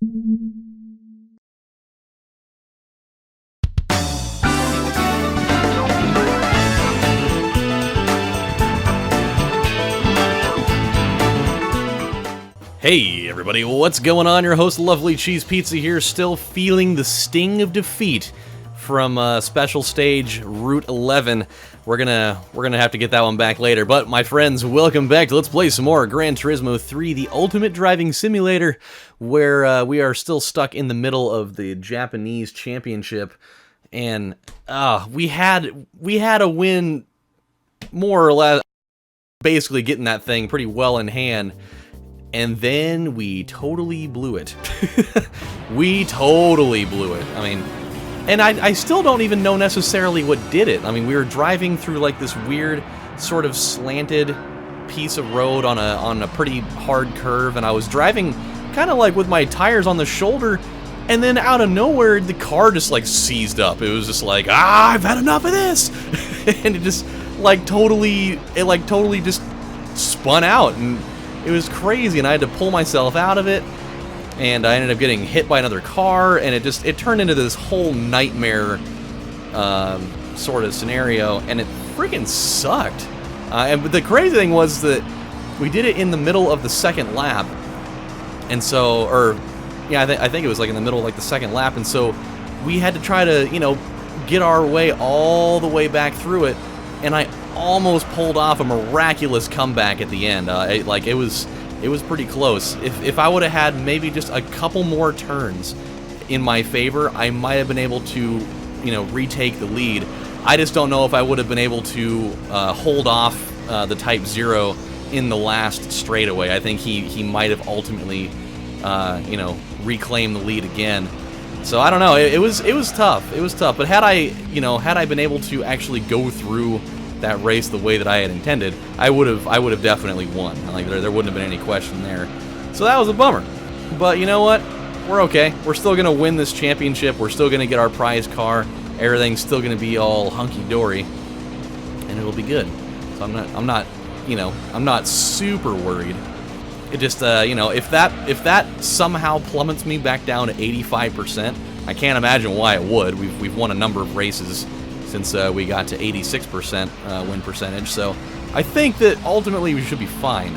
Hey everybody, what's going on? Your host LovelyCheesePizza here, still feeling the sting of defeat from special stage Route 11. We're gonna have to get that one back later. But my friends, welcome back to Let's Play some more Gran Turismo 3, the ultimate driving simulator, where we are still stuck in the middle of the Japanese championship, and we had a win, more or less, basically getting that thing pretty well in hand. And then we totally blew it. We totally blew it. I mean, and I still don't even know necessarily what did it. I mean, we were driving through like this weird sort of slanted piece of road on a pretty hard curve, and I was driving kind of like with my tires on the shoulder, and then out of nowhere the car just like seized up. It was just like, I've had enough of this. And it just like totally just spun out, and it was crazy, and I had to pull myself out of it, and I ended up getting hit by another car, and it turned into this whole nightmare sort of scenario, and it freaking sucked. But the crazy thing was that we did it in the middle of the second lap, and so, I think it was like in the middle of like the second lap, and so we had to try to, get our way all the way back through it, and I almost pulled off a miraculous comeback at the end. It was pretty close. If I would have had maybe just a couple more turns in my favor, I might have been able to, retake the lead. I just don't know if I would have been able to hold off the Type 0 in the last straightaway. I think he might have ultimately, reclaimed the lead again. So I don't know. It was tough. It was tough. But had I been able to actually go through that race the way that I had intended, I would have definitely won. Like there wouldn't have been any question there. So that was a bummer. But you know what? We're okay. We're still gonna win this championship. We're still gonna get our prize car. Everything's still gonna be all hunky dory, and it'll be good. So I'm not super worried. It just if that somehow plummets me back down to 85%, I can't imagine why it would. We've won a number of races since we got to 86% win percentage, so I think that ultimately we should be fine.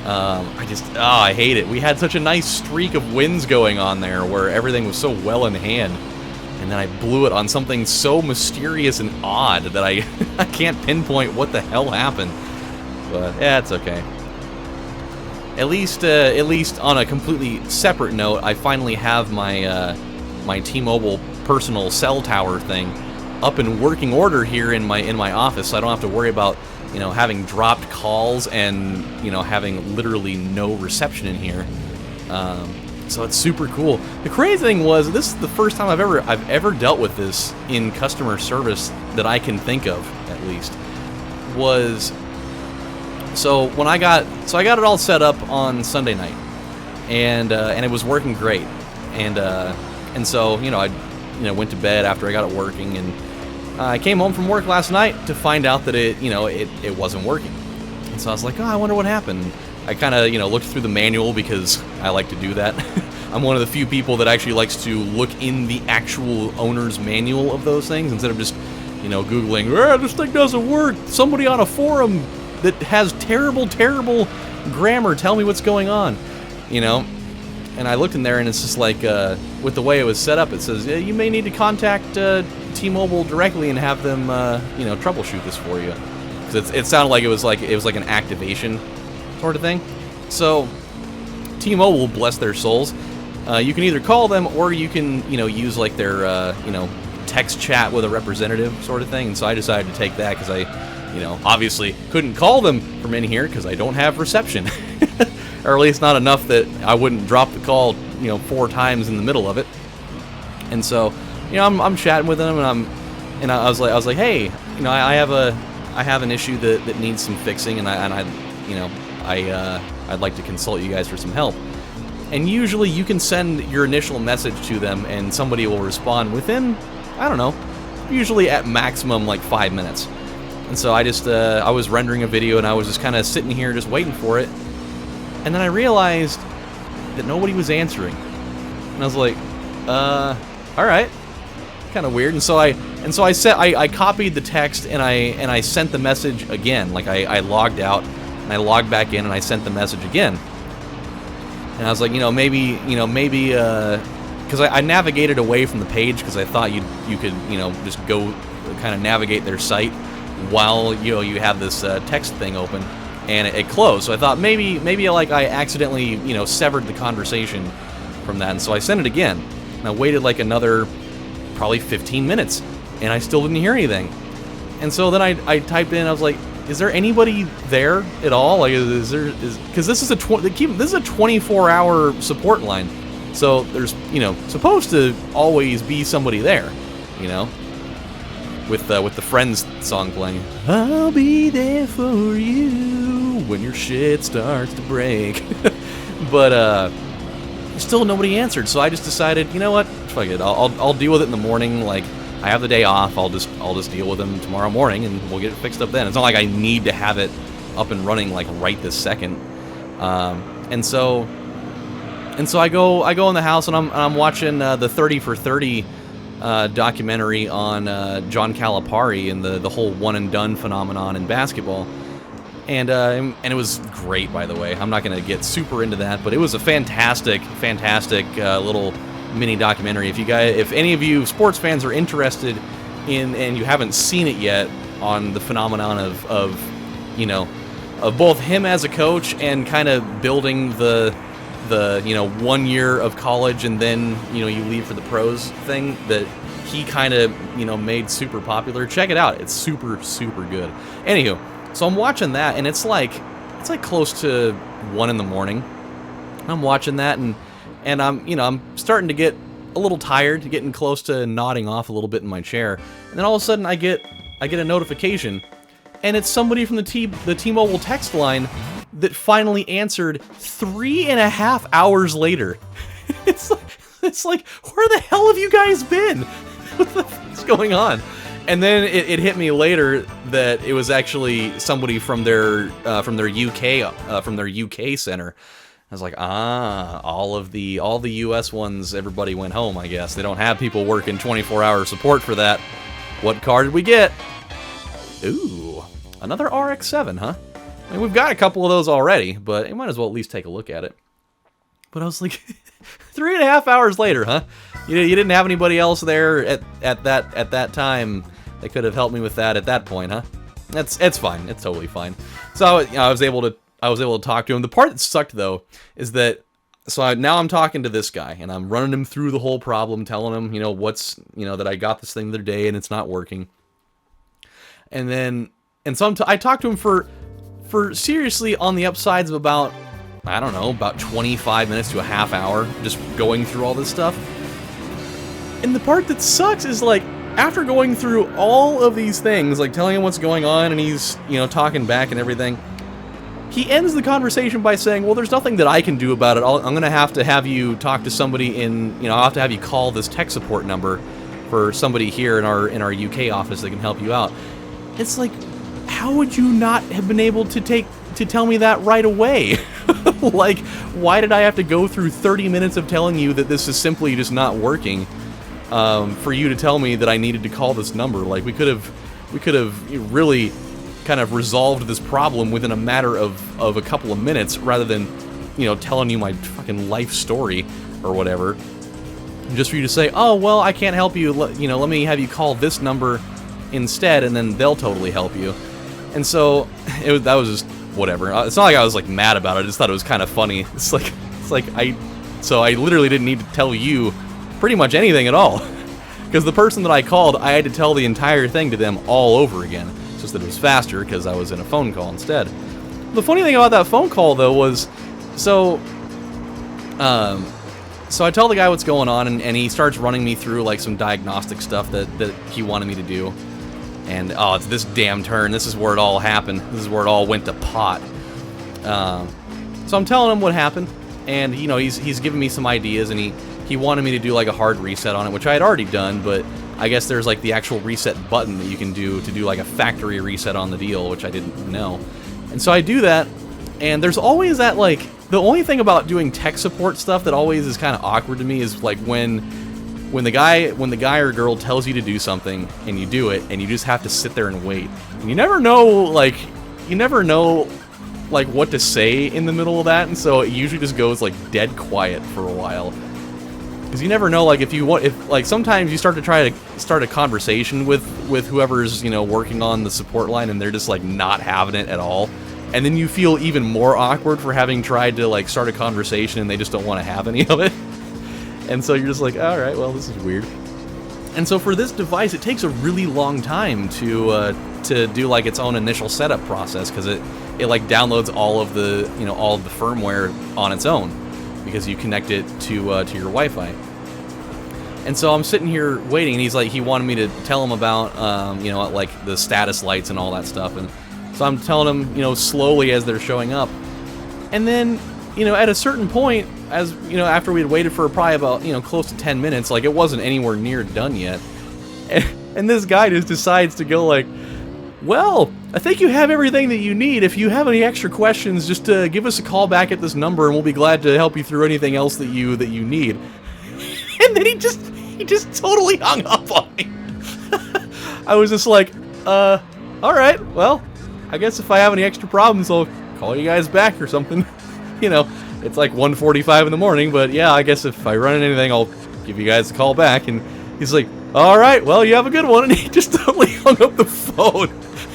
I hate it. We had such a nice streak of wins going on there where everything was so well in hand, and then I blew it on something so mysterious and odd that I can't pinpoint what the hell happened. But yeah, it's okay. At least on a completely separate note, I finally have my my T-Mobile personal cell tower thing up in working order here in my office, so I don't have to worry about having dropped calls and having literally no reception in here. So it's super cool. The crazy thing was, this is the first time I've ever dealt with this in customer service that I can think of, at least. So I got it all set up on Sunday night, and it was working great, and so I went to bed after I got it working, and I came home from work last night to find out that it wasn't working. And so I was like, I wonder what happened. I kind of looked through the manual, because I like to do that. I'm one of the few people that actually likes to look in the actual owner's manual of those things instead of just Googling, this thing doesn't work. Somebody on a forum that has terrible grammar, tell me what's going on. And I looked in there, and it's just like, with the way it was set up, it says, you may need to contact T-Mobile directly and have them, troubleshoot this for you. Because it sounded like it was like an activation sort of thing. So T-Mobile, bless their souls, you can either call them, or you can use like their text chat with a representative sort of thing. And so I decided to take that, because I obviously couldn't call them from in here because I don't have reception. Or at least not enough that I wouldn't drop the call, 4 times in the middle of it. And so, I'm chatting with them, and I was like, hey, I have an issue that needs some fixing, and I'd like to consult you guys for some help. And usually you can send your initial message to them, and somebody will respond within, I don't know, usually at maximum like 5 minutes. And so I was rendering a video, and I was just kind of sitting here just waiting for it. And then I realized that nobody was answering. And I was like, all right, kind of weird. And so I copied the text and I sent the message again. Like I logged out and I logged back in and I sent the message again. And I was like, maybe, because I navigated away from the page because I thought you could, just go kind of navigate their site while you have this text thing open, and it closed. So I thought maybe like I accidentally severed the conversation from that, and so I sent it again. And I waited like another probably 15 minutes, and I still didn't hear anything. And so then I typed in, I was like, is there anybody there at all? Like, because this is a 24-hour support line, so there's supposed to always be somebody there, with the Friends song playing. I'll be there for you when your shit starts to break. But still nobody answered, so I just decided, you know what, fuck it, I'll deal with it in the morning. Like, I have the day off, I'll just deal with them tomorrow morning, and we'll get it fixed up then. It's not like I need to have it up and running like right this second. And so I go in the house and I'm watching the 30 for 30 documentary on John Calipari and the whole one and done phenomenon in basketball. And it was great, by the way. I'm not going to get super into that, but it was a fantastic little mini documentary. If any of you sports fans are interested in and you haven't seen it yet on the phenomenon of both him as a coach and kind of building the 1 year of college and then you leave for the pros thing that he kind of made super popular, check it out. It's super good. Anywho, so I'm watching that, and it's like close to 1 in the morning. I'm watching that, and I'm starting to get a little tired, getting close to nodding off a little bit in my chair. And then all of a sudden I get a notification, and it's somebody from the T-Mobile text line that finally answered 3.5 hours later. It's like, where the hell have you guys been? What the fuck's going on? And then it hit me later that it was actually somebody from their UK center. I was like, all the US ones, everybody went home, I guess. They don't have people working 24-hour support for that. What car did we get? Ooh, another RX-7, huh? I mean, we've got a couple of those already, but you might as well at least take a look at it. But I was like, 3.5 hours later, huh? You didn't have anybody else there at that time that could have helped me with that at that point, huh? It's fine. It's totally fine. So I was able to talk to him. The part that sucked though is that now I'm talking to this guy and I'm running him through the whole problem, telling him that I got this thing the other day and it's not working. And so I talked to him for seriously on the upsides of about 25 minutes to a half hour, just going through all this stuff. And the part that sucks is like, after going through all of these things, like telling him what's going on and he's, talking back and everything, he ends the conversation by saying, well, there's nothing that I can do about it. I'm going to have you talk to somebody I'll have to have you call this tech support number for somebody here in our UK office that can help you out. It's like, how would you not have been able to tell me that right away? Like, why did I have to go through 30 minutes of telling you that this is simply just not working, for you to tell me that I needed to call this number? Like, we could have really kind of resolved this problem within a matter of a couple of minutes, rather than, telling you my fucking life story or whatever, just for you to say, oh, well, I can't help you, let me have you call this number instead, and then they'll totally help you. And so that was just whatever. It's not like I was like mad about it. I just thought it was kind of funny. It's like I literally didn't need to tell you pretty much anything at all, because the person that I called, I had to tell the entire thing to them all over again. It's just that it was faster because I was in a phone call instead. The funny thing about that phone call though was, so I tell the guy what's going on, and he starts running me through like some diagnostic stuff that he wanted me to do. And, it's this damn turn. This is where it all happened. This is where it all went to pot. So I'm telling him what happened, and, he's giving me some ideas, and he wanted me to do, like, a hard reset on it, which I had already done, but I guess there's, like, the actual reset button that you can do to do, like, a factory reset on the deal, which I didn't know. And so I do that, and there's always that, like, the only thing about doing tech support stuff that always is kind of awkward to me is like when the guy or girl tells you to do something and you do it and you just have to sit there and wait. And you never know like what to say in the middle of that, and so it usually just goes like dead quiet for a while. Because you never know, like if like sometimes you try to start a conversation with whoever's, you know, working on the support line, and they're just like not having it at all. And then you feel even more awkward for having tried to like start a conversation and they just don't want to have any of it. And so you're just like, all right, well, this is weird. And so for this device, it takes a really long time to do like its own initial setup process, because it like downloads all of the, you know, all of the firmware on its own, because you connect it to your Wi-Fi. And so I'm sitting here waiting, and he wanted me to tell him about you know, like the status lights and all that stuff, and so I'm telling him, you know, slowly as they're showing up. And then, you know, at a certain point, as you know, after we had waited for probably about, you know, close to 10 minutes, like it wasn't anywhere near done yet, and this guy just decides to go like, well, I think you have everything that you need. If you have any extra questions, just give us a call back at this number, and we'll be glad to help you through anything else that you need. And then he just totally hung up on me. I was just like, all right, well, I guess if I have any extra problems, I'll call you guys back or something. You know, it's like 1:45 in the morning, but yeah, I guess if I run into anything, I'll give you guys a call back. And he's like, all right, well, you have a good one. And he just totally hung up the phone.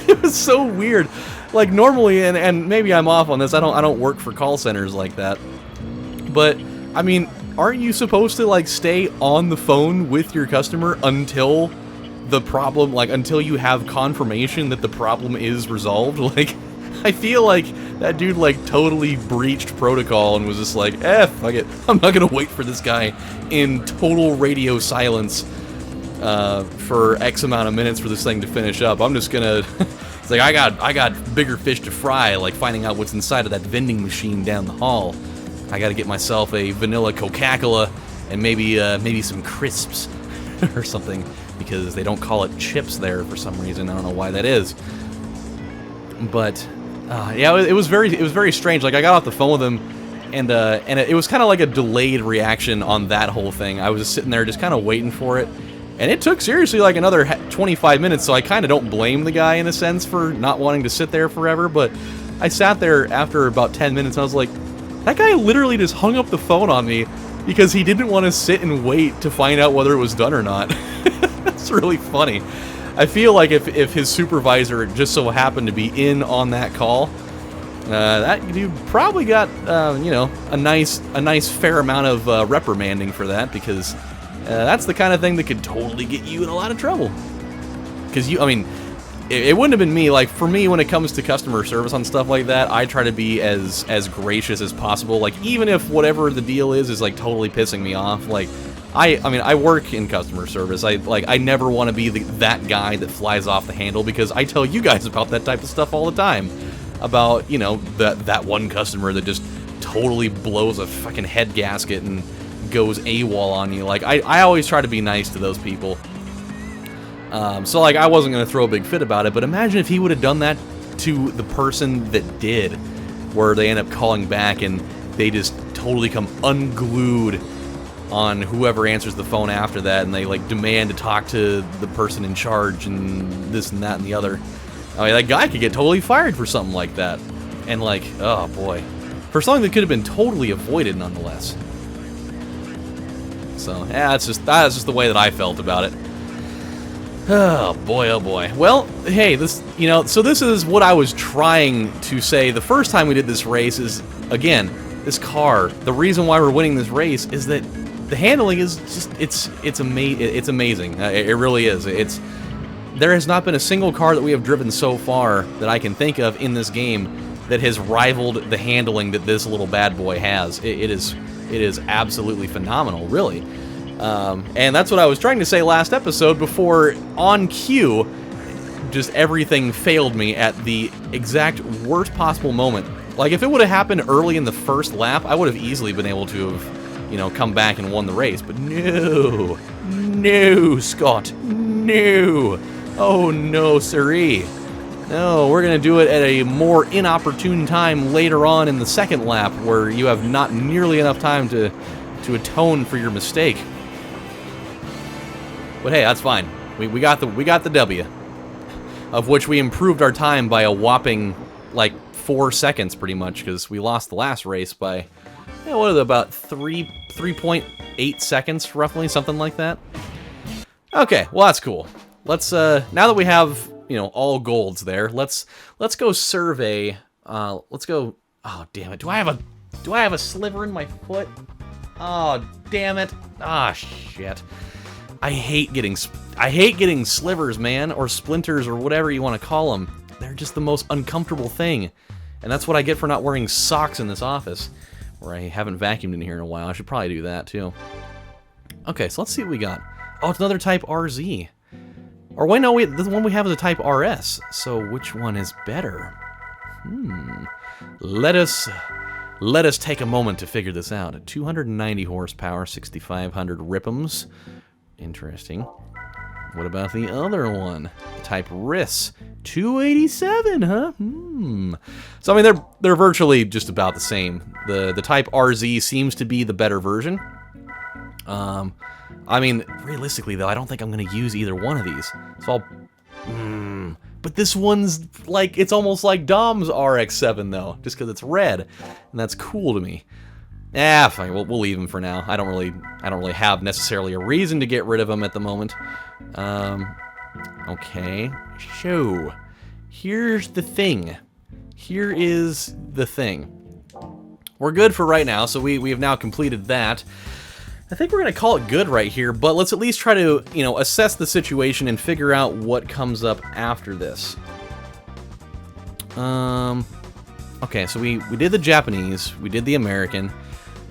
It was so weird. Like normally, and maybe I'm off on this, I don't work for call centers like that. But I mean, aren't you supposed to like stay on the phone with your customer until the problem, like until you have confirmation that the problem is resolved? Like, I feel like that dude like totally breached protocol and was just like, fuck it, I'm not gonna wait for this guy in total radio silence for X amount of minutes for this thing to finish up. I'm just gonna it's like I got bigger fish to fry, like finding out what's inside of that vending machine down the hall. I gotta get myself a vanilla Coca-Cola and maybe some crisps or something, because they don't call it chips there for some reason. I don't know why that is. But yeah, it was very strange. Like I got off the phone with him, and it was kind of like a delayed reaction on that whole thing. I was just sitting there, just kind of waiting for it, and it took seriously like another 25 minutes. So I kind of don't blame the guy in a sense for not wanting to sit there forever. But I sat there after about 10 minutes, and I was like, that guy literally just hung up the phone on me because he didn't want to sit and wait to find out whether it was done or not. That's really funny. I feel like if his supervisor just so happened to be in on that call, that dude probably got you know, a nice fair amount of reprimanding for that, because that's the kind of thing that could totally get you in a lot of trouble. Because I mean, it wouldn't have been me. Like for me, when it comes to customer service on stuff like that, I try to be as gracious as possible. Like even if whatever the deal is like totally pissing me off, like. I mean, I work in customer service. I never want to be that guy that flies off the handle, because I tell you guys about that type of stuff all the time. About, you know, that one customer that just totally blows a fucking head gasket and goes AWOL on you. Like, I always try to be nice to those people. So, like, I wasn't going to throw a big fit about it, but imagine if he would have done that to the person that did, where they end up calling back and they just totally come unglued on whoever answers the phone after that, and they like demand to talk to the person in charge and this and that and the other. I mean, that guy could get totally fired for something like that. And like, oh boy, for something that could have been totally avoided nonetheless. So yeah, that's just the way that I felt about it. Oh boy, oh boy. Well, hey, this, you know, so this is what I was trying to say the first time we did this race is, again, this car, the reason why we're winning this race is that the handling is just, it's amazing. It really is. There has not been a single car that we have driven so far that I can think of in this game that has rivaled the handling that this little bad boy has. It is absolutely phenomenal, really. And that's what I was trying to say last episode before, on cue, just everything failed me at the exact worst possible moment. Like, if it would have happened early in the first lap, I would have easily been able to have, you know, come back and won the race. But no, Scott, no. Oh no, siree. No, we're going to do it at a more inopportune time later on in the second lap, where you have not nearly enough time to atone for your mistake. But hey, that's fine. We got the W, of which we improved our time by a whopping like 4 seconds, pretty much, because we lost the last race by what is it, about 3.8 seconds, roughly, something like that. Okay, well that's cool. Let's now that we have all golds there, let's go survey. Let's go. Oh damn it! Do I have a sliver in my foot? Oh damn it! Ah shit! I hate getting slivers, man, or splinters, or whatever you want to call them. They're just the most uncomfortable thing, and that's what I get for not wearing socks in this office, where I haven't vacuumed in here in a while. I should probably do that too. Okay, so let's see what we got. Oh, it's another Type RZ. Or wait, no, the one we have is a Type RS. So which one is better? Let us take a moment to figure this out. 290 horsepower, 6,500 rip'ems. Interesting. What about the other one? The Type RIS. 287, huh? So I mean, they're virtually just about the same. The Type RZ seems to be the better version. I mean, realistically though, I don't think I'm gonna use either one of these. So I'll. But this one's like, it's almost like Dom's RX-7 though, just because it's red, and that's cool to me. Fine. We'll leave him for now. I don't really have necessarily a reason to get rid of him at the moment. Okay. So, here's the thing. Here is the thing. We're good for right now, so we have now completed that. I think we're going to call it good right here, but let's at least try to, assess the situation and figure out what comes up after this. Okay, so we did the Japanese, we did the American,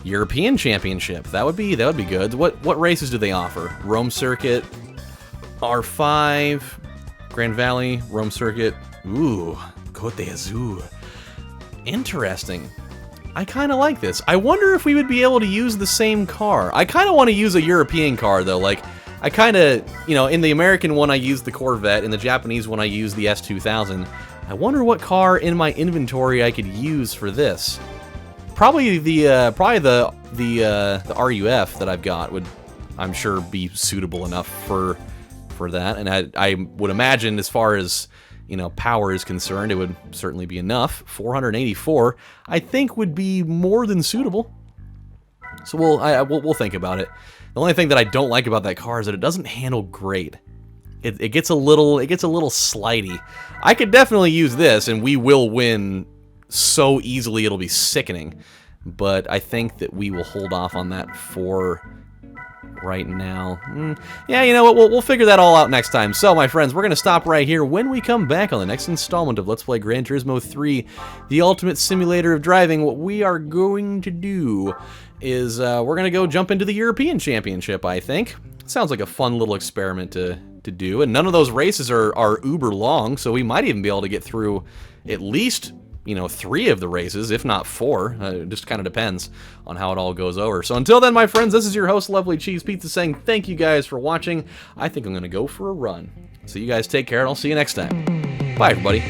European Championship. That would be good. What races do they offer? Rome Circuit, R5, Grand Valley, Rome Circuit. Ooh, Côte d'Azur. Interesting. I kind of like this. I wonder if we would be able to use the same car. I kind of want to use a European car, though. Like, I kind of, in the American one I used the Corvette, in the Japanese one I used the S2000. I wonder what car in my inventory I could use for this. Probably the RUF that I've got would, I'm sure, be suitable enough for that. And I would imagine, as far as power is concerned, it would certainly be enough. 484, I think, would be more than suitable. So we'll think about it. The only thing that I don't like about that car is that it doesn't handle great. It gets a little slidey. I could definitely use this, and we will win so easily it'll be sickening. But I think that we will hold off on that for right now. Yeah, you know what? We'll figure that all out next time. So, my friends, we're going to stop right here. When we come back on the next installment of Let's Play Gran Turismo 3, the ultimate simulator of driving, what we are going to do is we're going to go jump into the European Championship, I think. Sounds like a fun little experiment to do. And none of those races are uber long, so we might even be able to get through at least 3 of the races, if not 4. It just kind of depends on how it all goes over. So until then, my friends, this is your host, LovelyCheesePizza, saying thank you guys for watching. I think I'm going to go for a run. So you guys take care, and I'll see you next time. Bye, everybody.